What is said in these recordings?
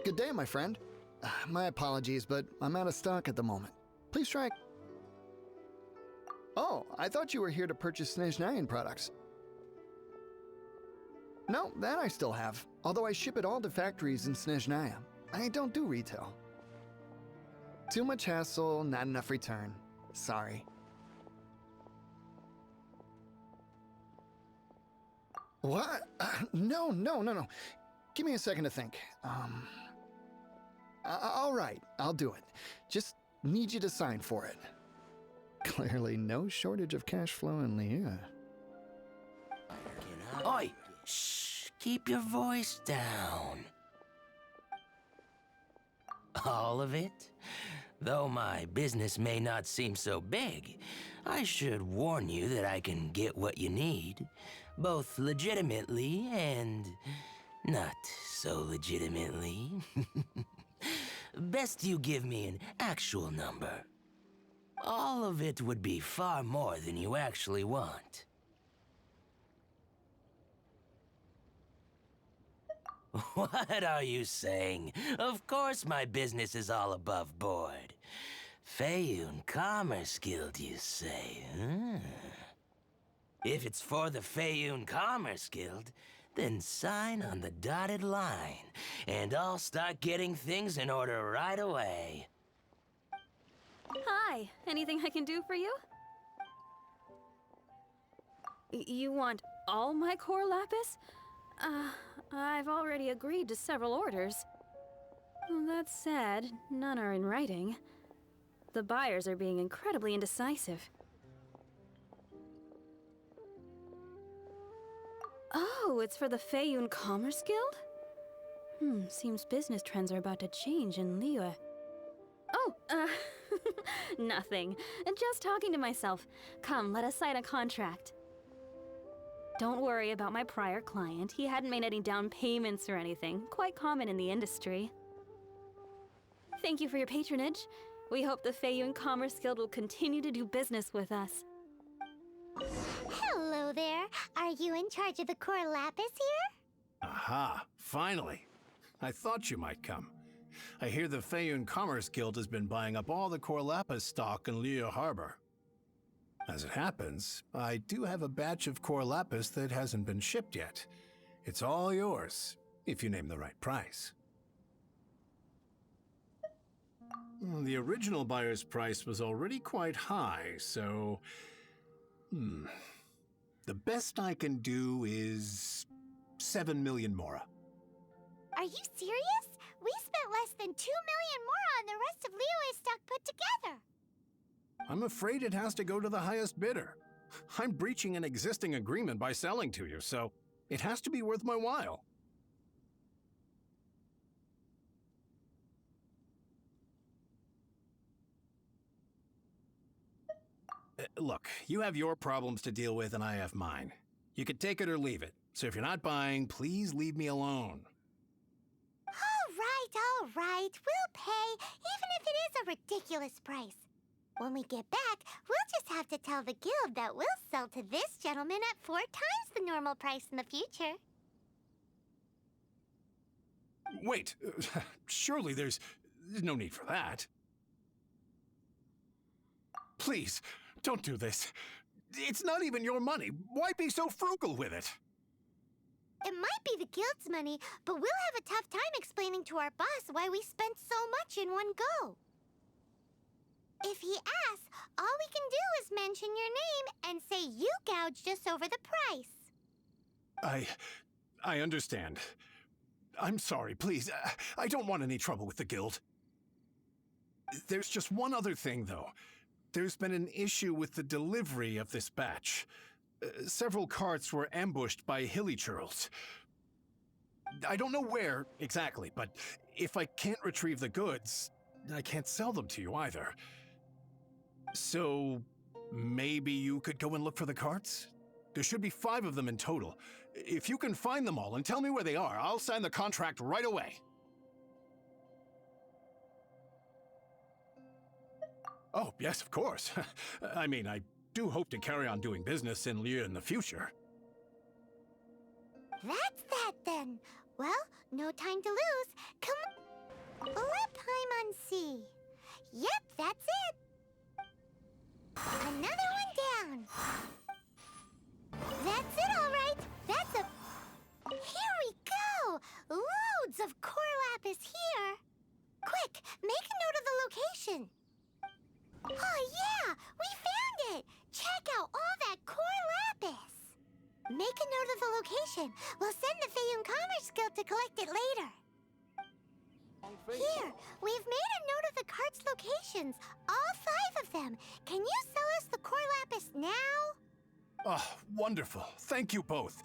Good day, my friend. My apologies, but I'm out of stock at the moment. Please try... Oh, I thought you were here to purchase Snezhnayan products. No, that I still have, although I ship it all to factories in Snezhnaya. I don't do retail. Too much hassle, not enough return. Sorry. What? No. Give me a second to think. All right, I'll do it. Just need you to sign for it. Clearly no shortage of cash flow in Liu. Oi! Shh! Keep your voice down. All of it? Though my business may not seem so big, I should warn you that I can get what you need, both legitimately and not so legitimately. Best you give me an actual number. All of it would be far more than you actually want. What are you saying? Of course my business is all above board. Feiyun Commerce Guild, you say, huh? If it's for the Feiyun Commerce Guild, then sign on the dotted line, and I'll start getting things in order right away. Hi, anything I can do for you? You want all my core lapis? I've already agreed to several orders. Well, that said, none are in writing. The buyers are being incredibly indecisive. Oh, it's for the Feiyun Commerce Guild? Seems business trends are about to change in Liyue. Oh, nothing. Just talking to myself. Come, let us sign a contract. Don't worry about my prior client. He hadn't made any down payments or anything. Quite common in the industry. Thank you for your patronage. We hope the Feiyun Commerce Guild will continue to do business with us. Hello there. Are you in charge of the core lapis here? Aha, finally. I thought you might come. I hear the Feiyun Commerce Guild has been buying up all the core lapis stock in Liyue Harbor. As it happens, I do have a batch of core lapis that hasn't been shipped yet. It's all yours, if you name the right price. The original buyer's price was already quite high, so... The best I can do is 7 million mora. Are you serious? We spent less than 2 million more on the rest of Liyue's stock put together. I'm afraid it has to go to the highest bidder. I'm breaching an existing agreement by selling to you, so it has to be worth my while. Look, you have your problems to deal with and I have mine. You can take it or leave it, so if you're not buying, please leave me alone. All right. We'll pay, even if it is a ridiculous price. When we get back, we'll just have to tell the guild that we'll sell to this gentleman at 4 times the normal price in the future. Wait, surely there's no need for that. Please, don't do this. It's not even your money. Why be so frugal with it? It might be the guild's money, but we'll have a tough time explaining to our boss why we spent so much in one go. If he asks, all we can do is mention your name and say you gouged us over the price. I understand. I'm sorry, please. I don't want any trouble with the guild. There's just one other thing, though. There's been an issue with the delivery of this batch. Several carts were ambushed by hilly churls. I don't know where exactly, but if I can't retrieve the goods, I can't sell them to you either. So, maybe you could go and look for the carts? There should be 5 of them in total. If you can find them all and tell me where they are, I'll sign the contract right away. Oh, yes, of course. I mean, I do hope to carry on doing business in Liyue in the future. That's that then. Well, no time to lose. Come on. lapis here. Quick, make a note of the location. Oh yeah, we found it! Check out all that core lapis! Make a note of the location. We'll send the Feiyun Commerce Guild to collect it later. Here, we've made a note of the cart's locations, all 5 of them. Can you sell us the core lapis now? Oh, wonderful. Thank you both.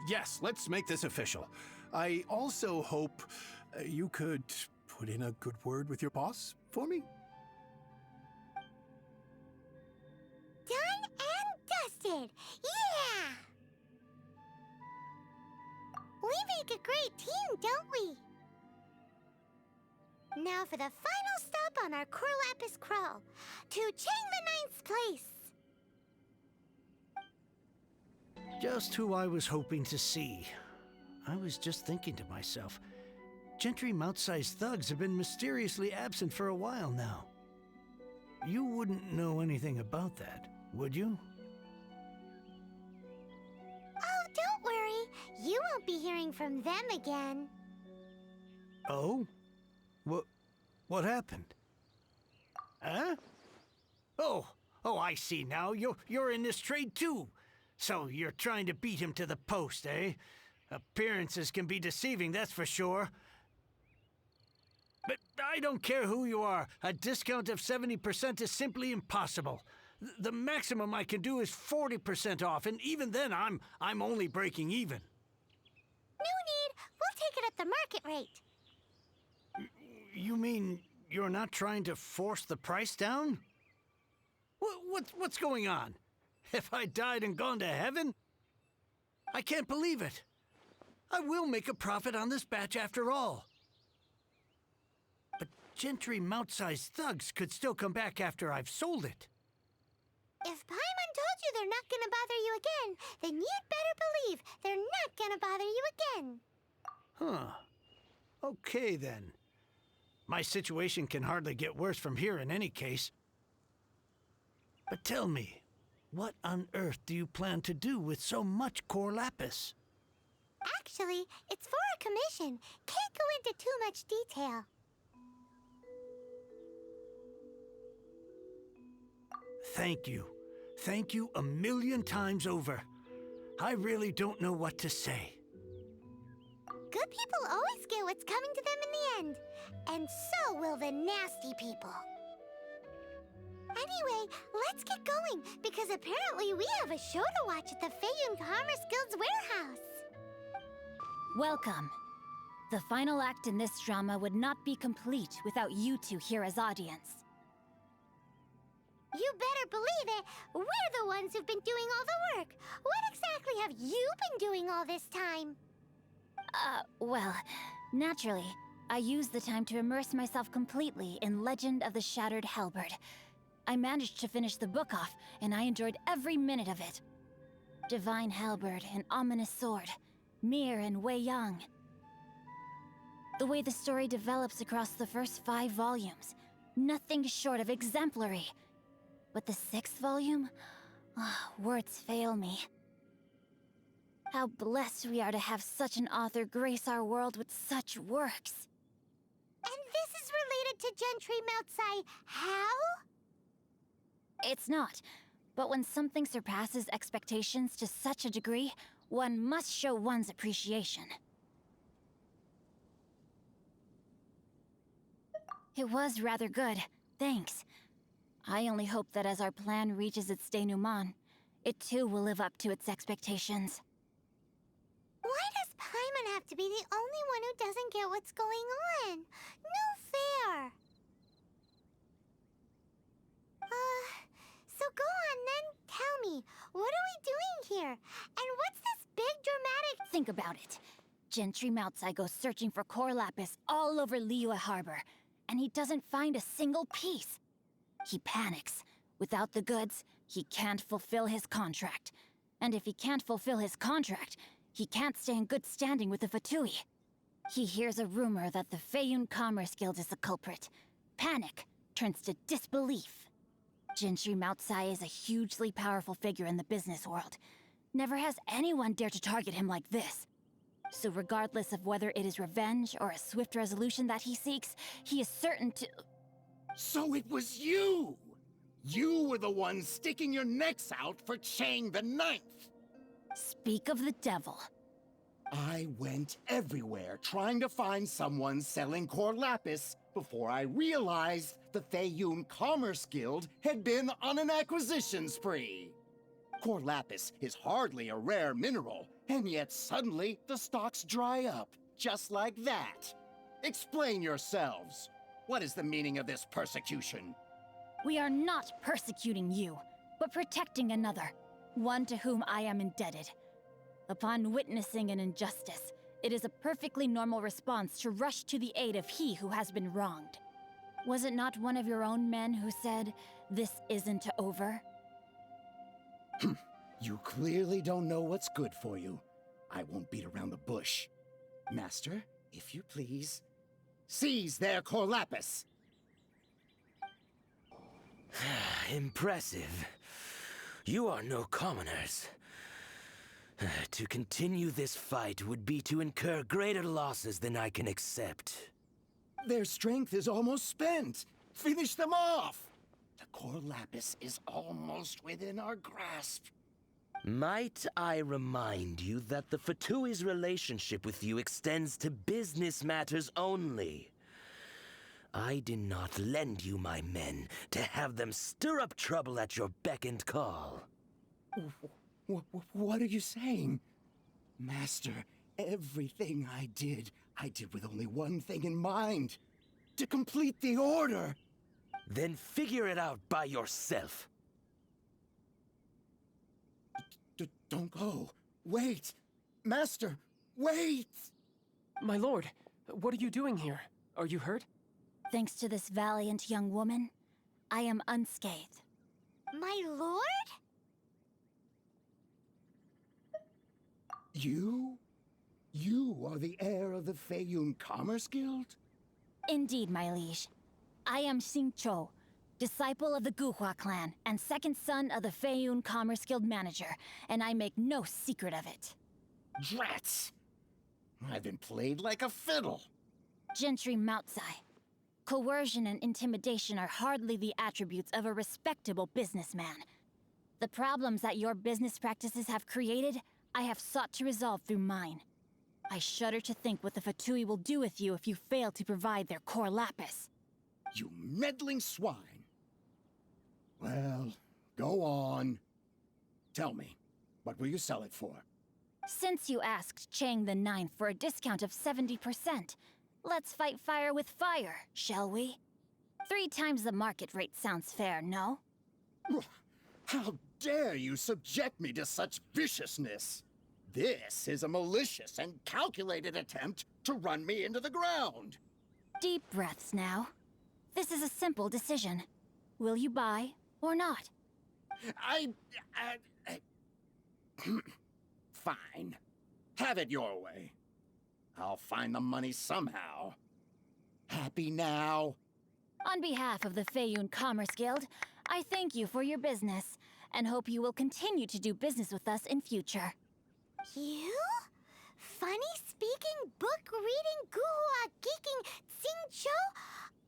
Yes, let's make this official. I also hope you could put in a good word with your boss for me. Done and dusted! Yeah! We make a great team, don't we? Now for the final stop on our core lapis crawl, to Chang the Ninth's place. Just who I was hoping to see. I was just thinking to myself, Gentry Mount-sized thugs have been mysteriously absent for a while now. You wouldn't know anything about that, would you? Oh, don't worry. You won't be hearing from them again. Oh? What happened? Huh? Oh, I see now. You're in this trade too. So you're trying to beat him to the post, eh? Appearances can be deceiving, that's for sure. But I don't care who you are. A discount of 70% is simply impossible. The maximum I can do is 40% off, and even then I'm only breaking even. No need. We'll take it at the market rate. You mean you're not trying to force the price down? What's going on? Have I died and gone to heaven? I can't believe it. I will make a profit on this batch after all. But Gentry Mount-sized thugs could still come back after I've sold it. If Paimon told you they're not gonna bother you again, then you'd better believe they're not gonna bother you again. Huh. Okay, then. My situation can hardly get worse from here in any case. But tell me, what on earth do you plan to do with so much core lapis? Actually, it's for a commission. Can't go into too much detail. Thank you. Thank you a million times over. I really don't know what to say. Good people always get what's coming to them in the end. And so will the nasty people. Anyway, let's get going, because apparently we have a show to watch at the Feiyun Commerce Guild's warehouse. Welcome. The final act in this drama would not be complete without you two here as audience. You better believe it. We're the ones who've been doing all the work. What exactly have you been doing all this time? Well, naturally, I used the time to immerse myself completely in Legend of the Shattered Halberd. I managed to finish the book off, and I enjoyed every minute of it. Divine Halberd, an ominous sword. Mir and Wei Yang. The way the story develops across the first 5 volumes, nothing short of exemplary. But the 6th volume? Words fail me. How blessed we are to have such an author grace our world with such works. And this is related to Gentry Moutsai how? It's not. But when something surpasses expectations to such a degree, one must show one's appreciation. It was rather good, thanks. I only hope that as our plan reaches its denouement, it too will live up to its expectations. Why does Paimon have to be the only one who doesn't get what's going on? No fair. So go on then, tell me, what are we doing here? And what's this big dramatic— Think about it. Gentry Moutsai goes searching for core lapis all over Liyue Harbor, and he doesn't find a single piece. He panics. Without the goods, he can't fulfill his contract. And if he can't fulfill his contract, he can't stay in good standing with the Fatui. He hears a rumor that the Feiyun Commerce Guild is the culprit. Panic turns to disbelief. Gentry Moutsai is a hugely powerful figure in the business world. Never has anyone dared to target him like this. So regardless of whether it is revenge or a swift resolution that he seeks, he is certain to... So it was you! You were the one sticking your necks out for Chang the Ninth! Speak of the devil. I went everywhere trying to find someone selling core lapis before I realized the Feiyun Commerce Guild had been on an acquisition spree. Core lapis is hardly a rare mineral, and yet suddenly the stocks dry up, just like that. Explain yourselves. What is the meaning of this persecution? We are not persecuting you, but protecting another, one to whom I am indebted. Upon witnessing an injustice, it is a perfectly normal response to rush to the aid of he who has been wronged. Was it not one of your own men who said, "This isn't over"? You clearly don't know what's good for you. I won't beat around the bush. Master, if you please, seize their core lapis! Impressive. You are no commoners. To continue this fight would be to incur greater losses than I can accept. Their strength is almost spent. Finish them off! The core lapis is almost within our grasp. Might I remind you that the Fatui's relationship with you extends to business matters only? I did not lend you my men to have them stir up trouble at your beck and call. What are you saying? Master, everything I did with only one thing in mind. To complete the order. Then figure it out by yourself. Don't go. Wait. Master, wait! My lord, what are you doing here? Are you hurt? Thanks to this valiant young woman, I am unscathed. My lord? You? You are the heir of the Feiyun Commerce Guild? Indeed, my liege. I am Xingqiu, disciple of the Guhua clan and second son of the Feiyun Commerce Guild manager, and I make no secret of it. Drats! I've been played like a fiddle. Gentry Moutsai. Coercion and intimidation are hardly the attributes of a respectable businessman. The problems that your business practices have created, I have sought to resolve through mine. I shudder to think what the Fatui will do with you if you fail to provide their core lapis. You meddling swine. Well, go on. Tell me, what will you sell it for? Since you asked Chang the Ninth for a discount of 70%, let's fight fire with fire, shall we? 3 times the market rate sounds fair, no? How dare you subject me to such viciousness? This is a malicious and calculated attempt to run me into the ground. Deep breaths now. This is a simple decision. Will you buy or not? Fine. Have it your way. I'll find the money somehow. Happy now? On behalf of the Feiyun Commerce Guild, I thank you for your business, and hope you will continue to do business with us in future. You? Funny-speaking, book-reading, guhua geeking Xingqiu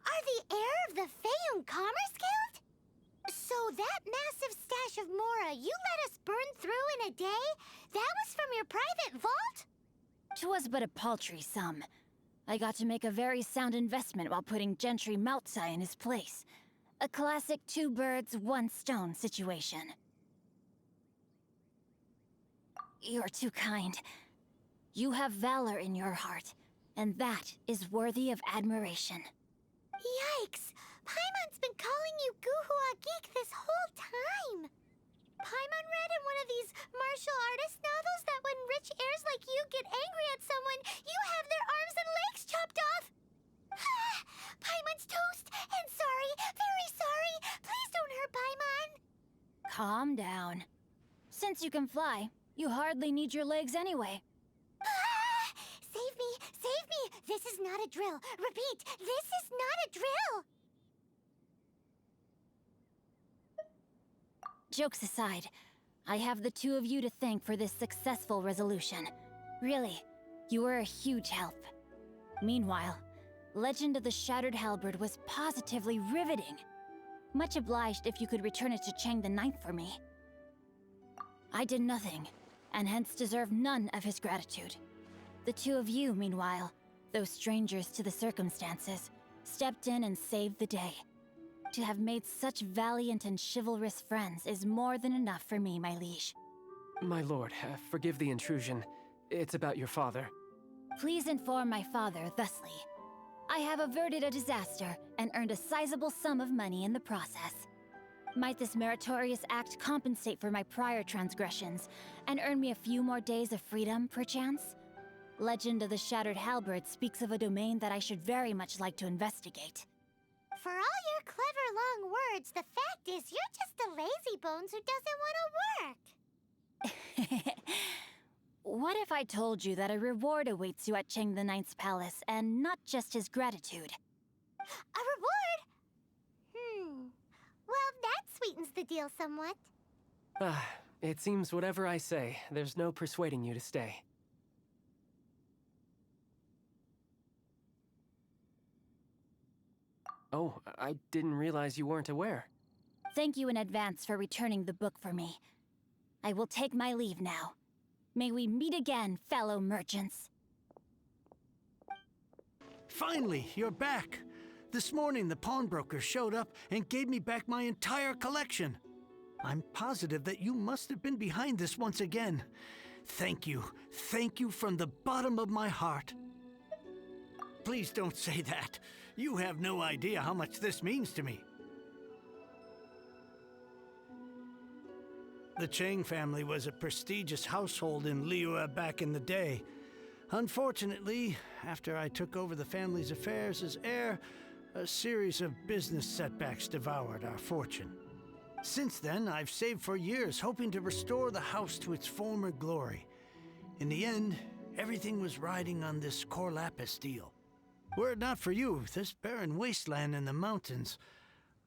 are the heir of the Feiyun Commerce Guild? So that massive stash of Mora you let us burn through in a day, that was from your private vault? 'Twas but a paltry sum. I got to make a very sound investment while putting Gentry Moutsai in his place. A classic 2 birds, 1 stone situation. You're too kind. You have valor in your heart, and that is worthy of admiration. Yikes! Paimon's been calling you Guhua Geek this whole time! Paimon read in one of these martial artist novels that when rich heirs like you get angry at someone, you have their arms and legs chopped off! Paimon's toast! And sorry, very sorry! Please don't hurt Paimon! Calm down. Since you can fly, you hardly need your legs anyway. Save me! Save me! This is not a drill! Repeat, this is not a drill! Jokes aside, I have the 2 of you to thank for this successful resolution. Really, You were a huge help. Meanwhile, Legend of the Shattered Halberd was positively riveting. Much obliged if you could return it to Chang the Ninth for me. I did nothing, and hence deserve none of his gratitude. The two of you, meanwhile, though strangers to the circumstances, stepped in and saved the day. To have made such valiant and chivalrous friends is more than enough for me, my liege. My lord, forgive the intrusion. It's about your father. Please inform my father thusly. I have averted a disaster and earned a sizable sum of money in the process. Might this meritorious act compensate for my prior transgressions and earn me a few more days of freedom, perchance? Legend of the Shattered Halberd speaks of a domain that I should very much like to investigate. For all your clever long words, the fact is you're just a lazy bones who doesn't want to work. What if I told you that a reward awaits you at Chang the Ninth's palace, and not just his gratitude? A reward? Well, that sweetens the deal somewhat. It seems whatever I say, there's no persuading you to stay. Oh, I didn't realize you weren't aware. Thank you in advance for returning the book for me. I will take my leave now. May we meet again, fellow merchants. Finally, you're back. This morning, the pawnbroker showed up and gave me back my entire collection. I'm positive that you must have been behind this once again. Thank you. Thank you from the bottom of my heart. Please don't say that. You have no idea how much this means to me. The Chang family was a prestigious household in Liyue back in the day. Unfortunately, after I took over the family's affairs as heir, a series of business setbacks devoured our fortune. Since then, I've saved for years, hoping to restore the house to its former glory. In the end, everything was riding on this core lapis deal. Were it not for you, this barren wasteland in the mountains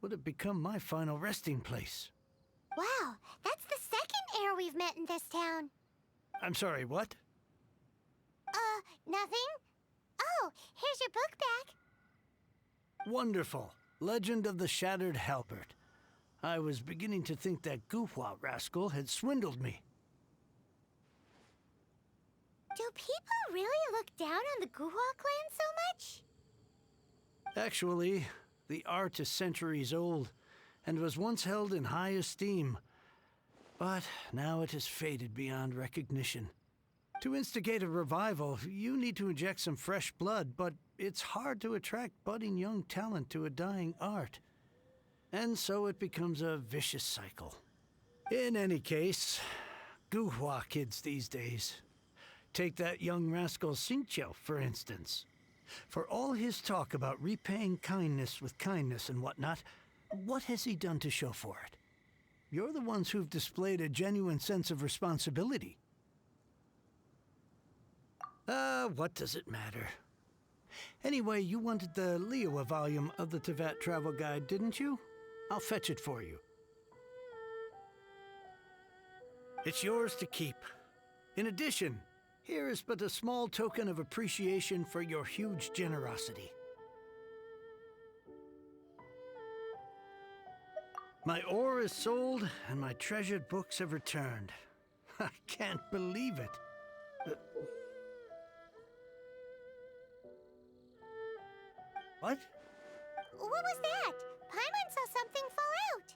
would have become my final resting place. Wow, that's the second heir we've met in this town. I'm sorry, what? Nothing? Oh, here's your book back. Wonderful. Legend of the Shattered Halberd. I was beginning to think that Guhua rascal had swindled me. Do people really look down on the Guhua clan so much? Actually, the art is centuries old, and was once held in high esteem. But now it has faded beyond recognition. To instigate a revival, you need to inject some fresh blood, but it's hard to attract budding young talent to a dying art. And so it becomes a vicious cycle. In any case, Guhua kids these days. Take that young rascal Xingqiu, for instance. For all his talk about repaying kindness with kindness and whatnot, what has he done to show for it? You're the ones who've displayed a genuine sense of responsibility. What does it matter? Anyway, you wanted the Liyue volume of the Teyvat travel guide, didn't you? I'll fetch it for you. It's yours to keep. In addition, here is but a small token of appreciation for your huge generosity. My ore is sold, and my treasured books have returned. I can't believe it. What? What was that? Paimon saw something fall out.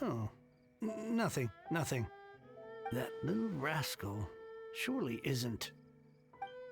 Oh, nothing. That little rascal surely isn't